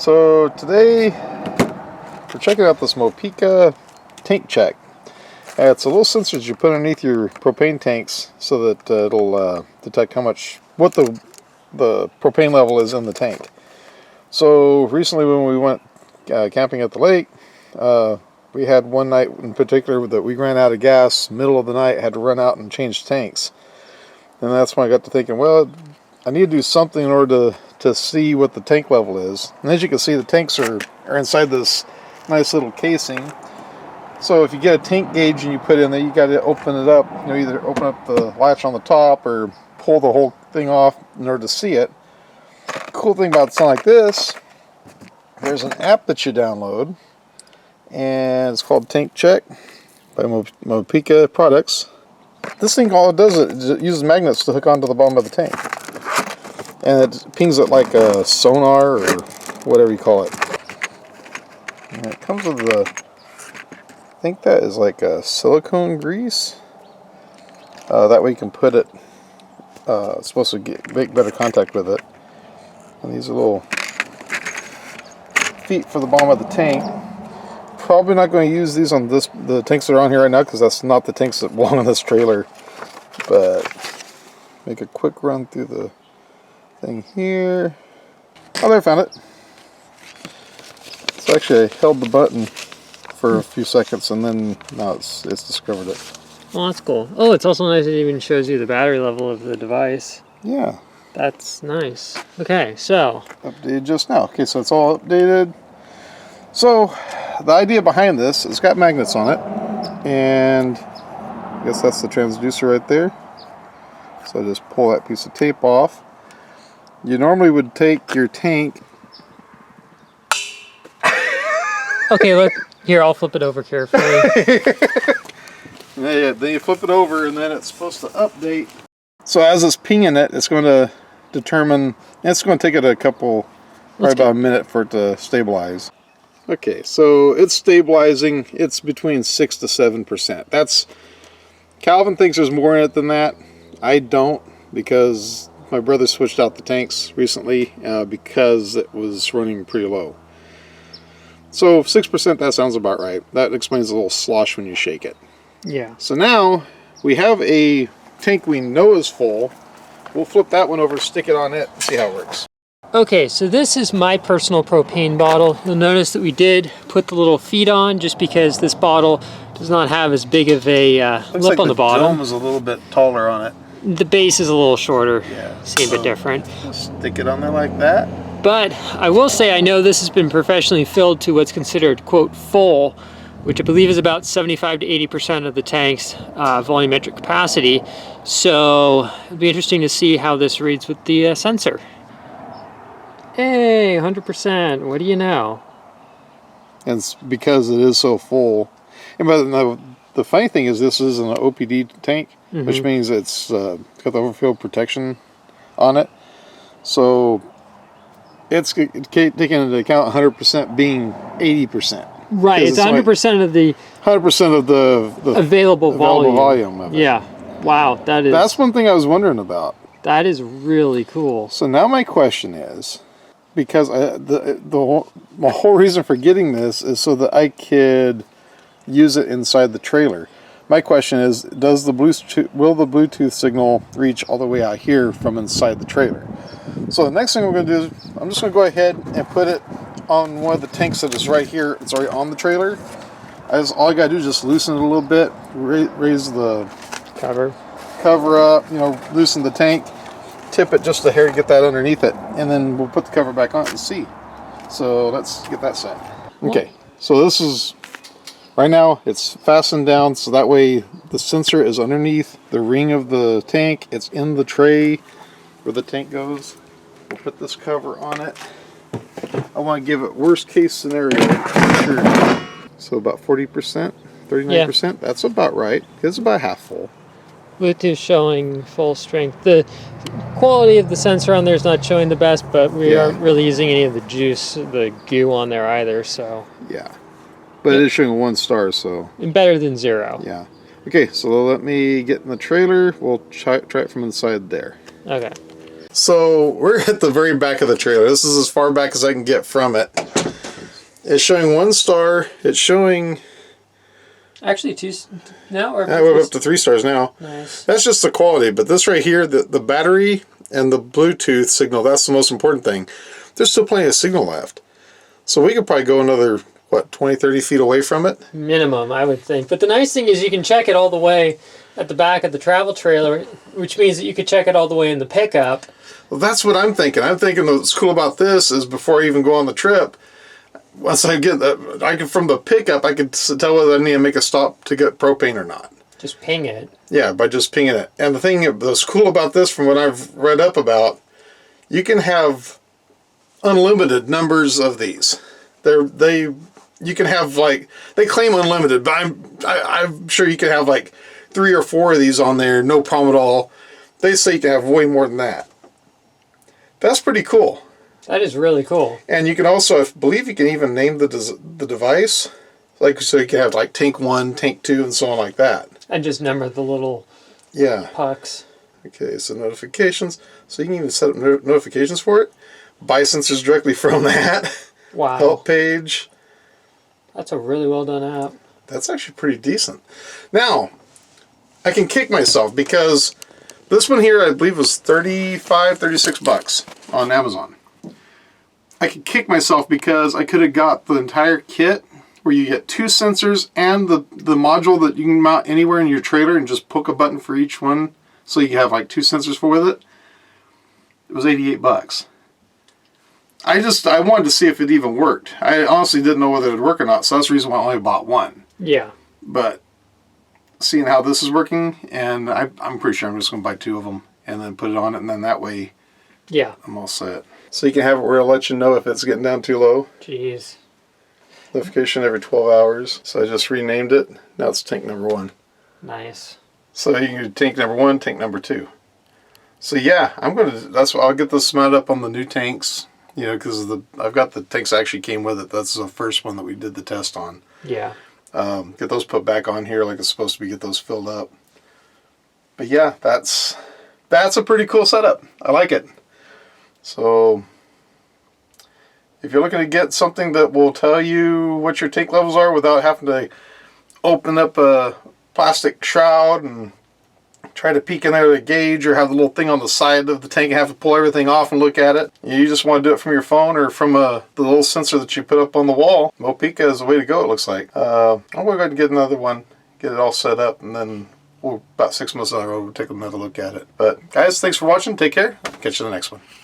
So today we're checking out this Mopeka Tank Check. It's a little sensor that you put underneath your propane tanks so that it'll detect what the propane level is in the tank. So recently when we went camping at the lake, we had one night in particular that we ran out of gas, middle of the night, had to run out and change tanks. And that's when I got to thinking, well, I need to do something in order to see what the tank level is. And as you can see, the tanks are inside this nice little casing. So if you get a tank gauge and you put it in there, you got to open it up. You know, either open up the latch on the top or pull the whole thing off in order to see it. The cool thing about something like this, there's an app that you download, and it's called Tank Check by Mopeka Products. This thing, all it does is it uses magnets to hook onto the bottom of the tank, and it pings it like a sonar or whatever you call it. And it comes with I think that is like a silicone grease. That way you can put it. It's supposed to make better contact with it. And these are little feet for the bottom of the tank. Probably not going to use these on the tanks that are on here right now, because that's not the tanks that belong on this trailer. But make a quick run through the thing here. Oh, there, I found it. So actually I held the button for a few seconds, and then now it's discovered it. Well, that's cool. Oh, it's also nice it even shows you the battery level of the device. Yeah. That's nice. Okay, so. Updated just now. Okay, so it's all updated. So, the idea behind this, it's got magnets on it, and I guess that's the transducer right there. So I just pull that piece of tape off. You normally would take your tank. Okay, look. Here, I'll flip it over carefully. Yeah, then you flip it over, and then it's supposed to update. So as it's pinging it, it's going to determine, it's going to take it probably about a minute for it to stabilize. Okay, so it's stabilizing. It's between 6 to 7%. Calvin thinks there's more in it than that. I don't, because my brother switched out the tanks recently because it was running pretty low. So 6%, that sounds about right. That explains a little slosh when you shake it. Yeah. So now we have a tank we know is full. We'll flip that one over, stick it on it, and see how it works. Okay, so this is my personal propane bottle. You'll notice that we did put the little feet on just because this bottle does not have as big of a lip on the bottom. The dome is a little bit taller on it. The base is a little shorter. Yeah. See a bit different. Stick it on there like that. But I will say I know this has been professionally filled to what's considered, quote, full, which I believe is about 75 to 80% of the tank's volumetric capacity. So it'll be interesting to see how this reads with the sensor. Hey, 100%, what do you know? And it's because it is so full. And the funny thing is, this is an OPD tank, which means it's got the overfill protection on it. So it's taking into account 100% being 80%. Right, it's 100% of the 100% of the available volume of it. Yeah, wow, that's one thing I was wondering about. That is really cool. So now my question is, because the whole reason for getting this is so that I could use it inside the trailer. My question is, will the Bluetooth signal reach all the way out here from inside the trailer? So the next thing we're going to do is, I'm just going to go ahead and put it on one of the tanks that is right here. It's already on the trailer. All I got to do is just loosen it a little bit, raise the cover up, loosen the tank, tip it just a hair to get that underneath it, and then we'll put the cover back on and see. So let's get that set. Okay, so this is, right now it's fastened down, so that way the sensor is underneath the ring of the tank. It's in the tray where the tank goes. We'll put this cover on it. I want to give it worst case scenario. Sure. So about 40%, 39%. Yeah. That's about right. It's about half full. Bluetooth showing full strength. The quality of the sensor on there is not showing the best, but we aren't really using any of the juice, the goo on there either. So yeah, but it is showing 1 star, so and better than 0. Yeah. Okay, so let me get in the trailer. We'll try it from inside there. Okay. So we're at the very back of the trailer. This is as far back as I can get from it. It's showing 1 star. It's showing... Actually, 2 now? Or we're up to 3 stars now. Nice. That's just the quality, but this right here, the battery and the Bluetooth signal, that's the most important thing. There's still plenty of signal left. So we could probably go another, what, 20, 30 feet away from it? Minimum, I would think. But the nice thing is you can check it all the way at the back of the travel trailer, which means that you could check it all the way in the pickup. Well, that's what I'm thinking. I'm thinking what's cool about this is before I even go on the trip, once I get from the pickup, I could tell whether I need to make a stop to get propane or not. Just ping it. Yeah, by just pinging it. And the thing that's cool about this, from what I've read up about, you can have unlimited numbers of these. You can have, like, they claim unlimited, but I'm sure you can have like 3 or 4 of these on there, no problem at all. They say you can have way more than that. That's pretty cool. That is really cool. And you can also, I believe you can even name the device. Like, so you can have like tank 1, tank 2, and so on like that. And just number the little pucks. Okay, so notifications. So you can even set up notifications for it. Buy sensors directly from that. Wow. Help page. That's a really well done app. That's actually pretty decent. Now, I can kick myself because this one here, I believe, was 35, 36 bucks on Amazon. I could kick myself because I could have got the entire kit where you get 2 sensors and the module that you can mount anywhere in your trailer and just poke a button for each one so you have like 2 sensors with it. It was 88 bucks. I wanted to see if it even worked. I honestly didn't know whether it would work or not, so that's the reason why I only bought one. Yeah. But seeing how this is working, and I'm pretty sure I'm just going to buy 2 of them and then put it on it, and then that way I'm all set. So you can have it where it'll let you know if it's getting down too low. Jeez. Notification every 12 hours. So I just renamed it. Now it's tank number 1. Nice. So you can do tank number 1, tank number 2. So yeah, I'll get this mounted up on the new tanks. You know, because I've got the tanks that actually came with it. That's the first one that we did the test on. Yeah. Get those put back on here like it's supposed to be. Get those filled up. But yeah, that's a pretty cool setup. I like it. So if you're looking to get something that will tell you what your tank levels are without having to open up a plastic shroud and try to peek in there to gauge, or have the little thing on the side of the tank and have to pull everything off and look at it. You just want to do it from your phone or from the little sensor that you put up on the wall. Mopeka is the way to go, it looks like. I'm going to go ahead and get another one, get it all set up, and then about 6 months down the road, we'll take another look at it. But guys, thanks for watching. Take care. Catch you in the next one.